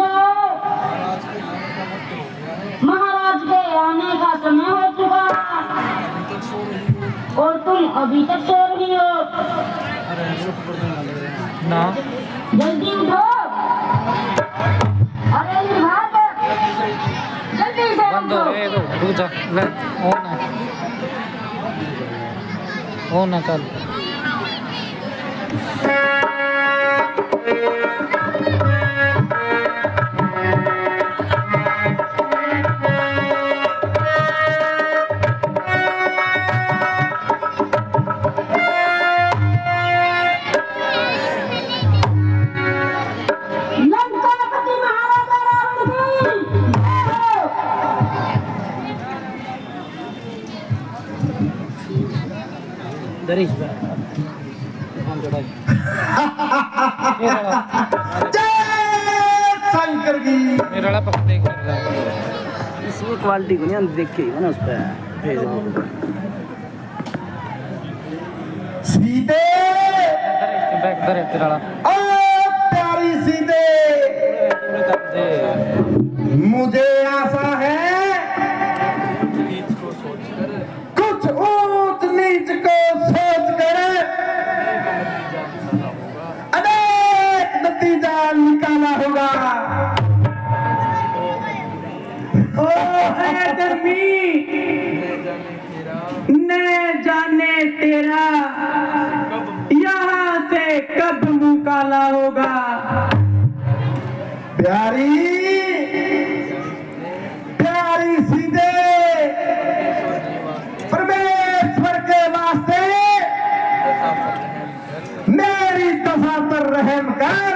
उठो, महाराज के आने का समय हो चुका और तुम अभी तक सो रही हो। ना जल्दी उठो। अरे विभाग, जल्दी से बंद हो उठो। ये तो रुक जा ले हो ना चल लंकापति महाराजा रावण की जय हो। दरिश पे हम चढ़ाई शंकर की मेरा वाला पकड़ देख रहा इसमें क्वालिटी को नहीं हम देख के ही ना उस पर फेसबुक पे सीते बैक दर है तेरा वाला ओ प्यारी सीते, मुझे आशा है कुछ ऊंच नीच को सोच कर अनेक नतीजा निकाला होगा। ओ है धर्मी न जाने तेरा यहाँ से कब मुँह काला होगा। प्यारी प्यारी सीधे परमेश्वर के वास्ते मेरी दशा पर रहम कर।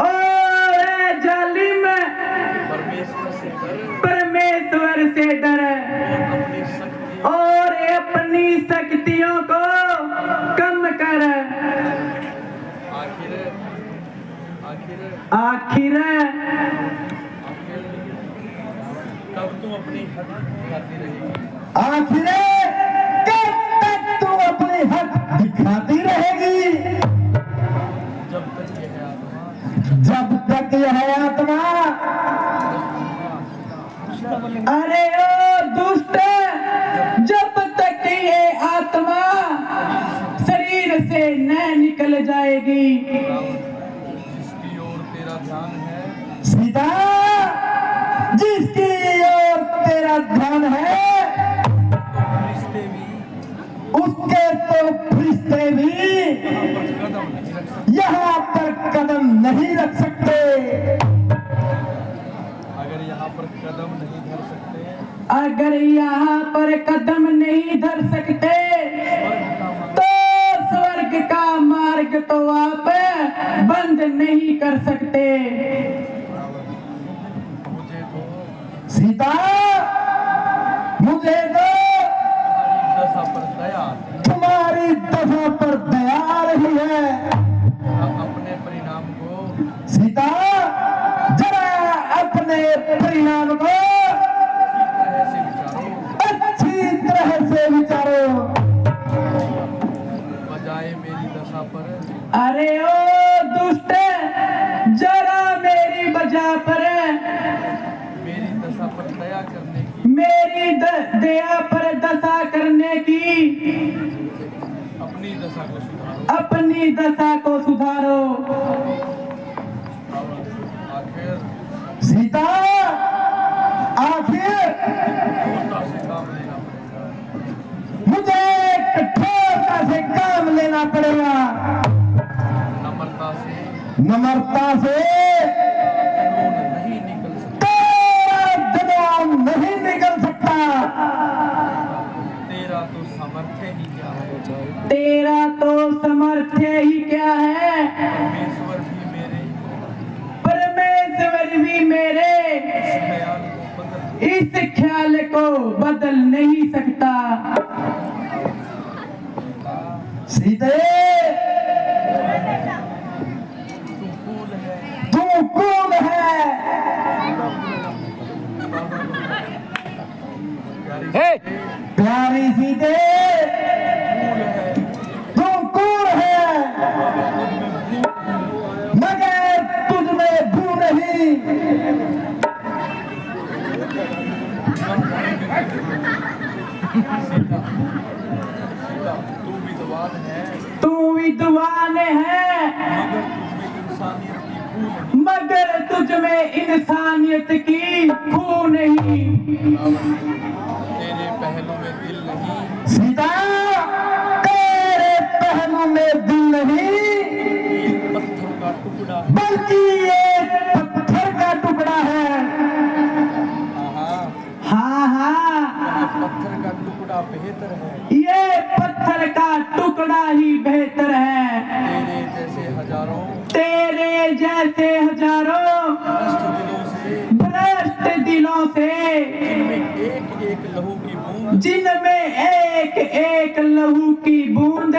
और जालिम परमेश्वर से डर और अपनी शक्तियों को कम कर। आखिर तब तुम अपनी हद दिखाती रहेगी। आखिर कब तक तू अपनी हद दिखाती रहेगी? जब तक यह आत्मा जब तक यह आत्मा अरे ओ दुष्ट, जब तक ये आत्मा शरीर से न निकल जाएगी। जिसकी ओर तेरा ध्यान है, सीता जिसकी ओर तेरा ध्यान है रिश्ते भी उसके तो फरिश्ते भी कदम नहीं रख सकते। यहाँ पर कदम नहीं रख सकते। अगर यहाँ पर कदम नहीं धर सकते, अगर यहाँ पर कदम नहीं धर सकते तो स्वर्ग का मार्ग तो आप बंद नहीं कर सकते। मुझे तो सीता मुझे तो दशा पर दया आती है। तुम्हारी दशा पर दया आ रही है। अपने परिणाम को सीता जरा अपने परिणाम को अच्छी तरह से अच्छी तरह से विचारो, विचारो। बजाय मेरी दशा पर अरे ओ दुष्ट, जरा मेरी वजह पर मेरी दशा पर दया करने की मेरी दया पर दशा करने की अपनी दशा को सुधारो। अपनी दशा को सुधारो। आखिर सीता आखिर कठोरता से काम लेना पड़ेगा। मुझे कठोरता से काम लेना पड़ेगा। नम्रता से नम्रता से कानून नहीं निकल सकता। तेरा जुबान नहीं निकल सकता। तेरा तो सामर्थ्य ही क्या है। तेरा तो सामर्थ्य ही क्या है। परमेश्वर भी मेरे इस इस ख्याल को बदल इस ख्याल को बदल नहीं सकता। सीते तू फूल है, तू कौन है? हे प्यारी सीते फूल है, तू कौन है? मगर तुझ में भूल तू विद्वान है तू विद्वान है मगर तुझ में इंसानियत की खू नहीं। मगर तुझ में इंसानियत की खू नहीं। तेरे पहलू में दिल नहीं सीता तेरे पहलू में दिल नहीं, ये पत्थर का टुकड़ा है। बल्कि ये पत्थर का टुकड़ा है। हाँ हाँ वह पत्थर का टुकड़ा बेहतर है। ये पत्थर का टुकड़ा ही बेहतर है। तेरे जैसे हजारों भ्रष्ट दिलों से जिनमें एक एक लहू की बूंद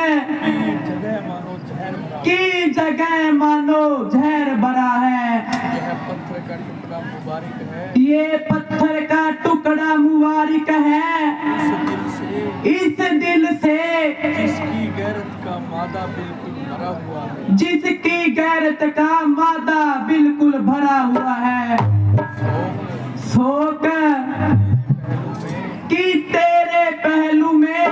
की जगह मानो जहर भरा है। यह पत्थर का टुकड़ा मुबारक है। ये पत्थर का टुकड़ा मुबारक है इस दिल से जिसकी गैरत का मादा बिल्कुल भरा हुआ है। जिसकी गैरत का मादा बिल्कुल भरा हुआ है। शोक कि तेरे पहलू में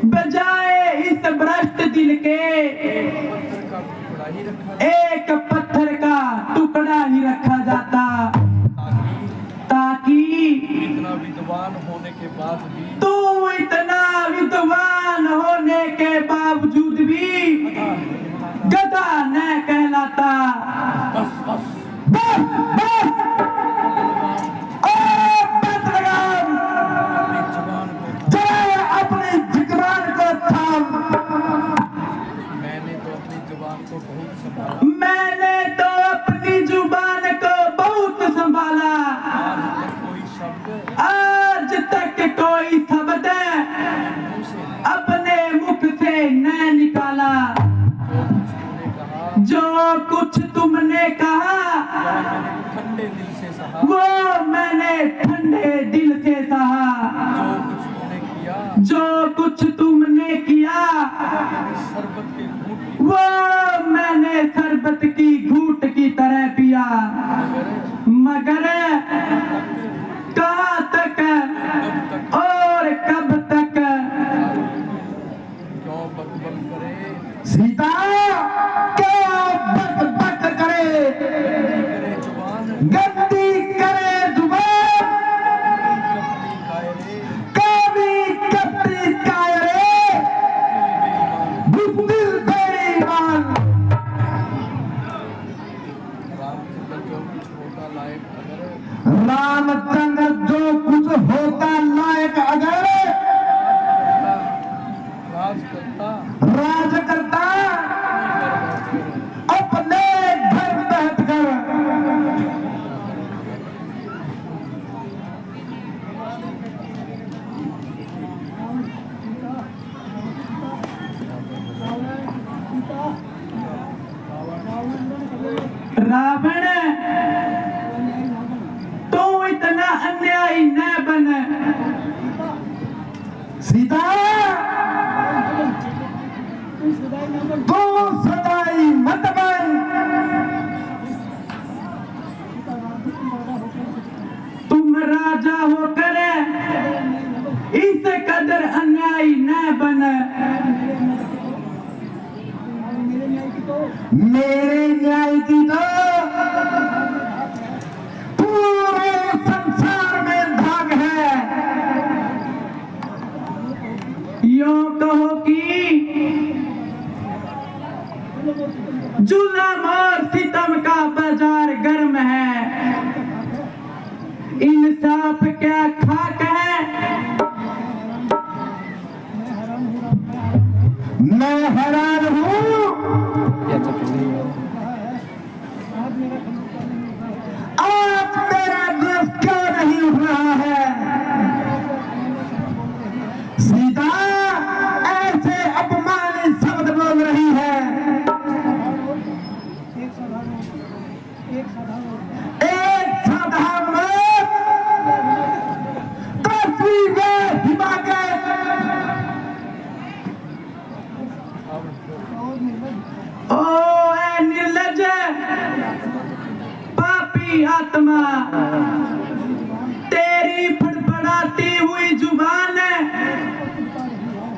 बजाय इस भ्रष्ट दिल के एक पत्थर का टुकड़ा ही रखा जाता, ताकि इतना विद्वान होने के बाद भी तू इतना विद्वान होने के बावजूद भी गधा न कहलाता। बस बस बस बस ओ बस लगाम, अपनी जुबान को जरा अपनी जुबान को थाम। मैंने तो अपनी जुबान को बहुत संभाला। मैंने तो अपनी जुबान को बहुत संभाला। आज तक कोई शब्द आज तक कोई शब्द अपने मुख से न निकाला। जो कुछ तूने कहा जो कुछ तुमने कहा ठंडे दिल से सहा। वो मैंने ठंडे दिल से सहा। जो कुछ तुमने किया जो कुछ तुमने किया शरबत के घूंट की वो मैंने शरबत की घूंट की तरह पिया। मगर कहाँ तक और कब तक क्यों बक करे सीता क्या बक बक करे, करे जुबान गंदी करे जुबान, कपड़ी कायरे कभी कपड़ी कायरे बुद्धिल बेईमान। रामचंद्र जो कुछ होता लायक अगर राज करता अपने घर बैठ कर। रावण तू इतना अन्यायी न बन। सीता तू सदाई मत बन। तुम राजा होकर इस कदर अन्यायी न बन। मेरे न्याय की तो पूरे संसार में भाग है। यूं कहो कि जुल्म और सितम का बाजार गर्म है। इंसाफ क्या खाक है। मैं हैरान हूँ या चप्पल नहीं है। की आत्मा तेरी फड़फड़ाती हुई जुबान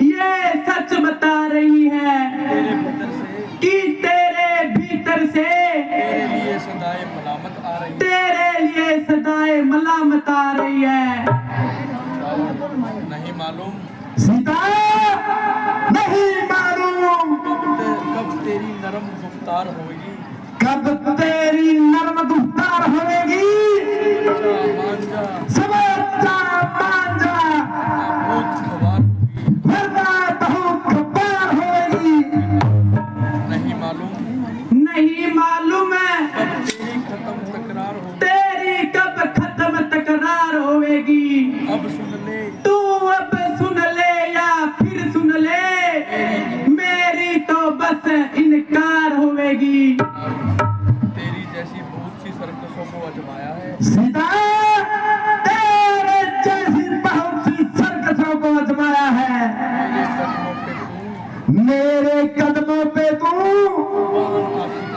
ये सच बता रही है तेरे भीतर से कि तेरे भीतर से तेरे लिए सदाए मलामत आ रही है। तेरे लिए सदाए मलामत आ रही है। नहीं मालूम सीता नहीं मालूम कब तेरी नरम गुफ्तार होगी। कब तेरी नर्म गुफ्तार होगी। मांझा समझा मांझा बहुत खबर होगी। वरना बहुत खबर होगी। नहीं मालूम नहीं मालूम है कब तेरी खत्म तकरार होगी। तेरी कब खत्म तकरार होगी। अब सुन ले तू अब सुन ले या फिर सुन ले मेरी तो बस इनकार होगी। तेरी जैसी बहुत सी सर्कसों को आजमाया है। सीता तेरे जैसी बहुत सी सर्कसों को आजमाया है। मेरे कदमों पे तू मेरे कदमों पे तू बाहर आखिर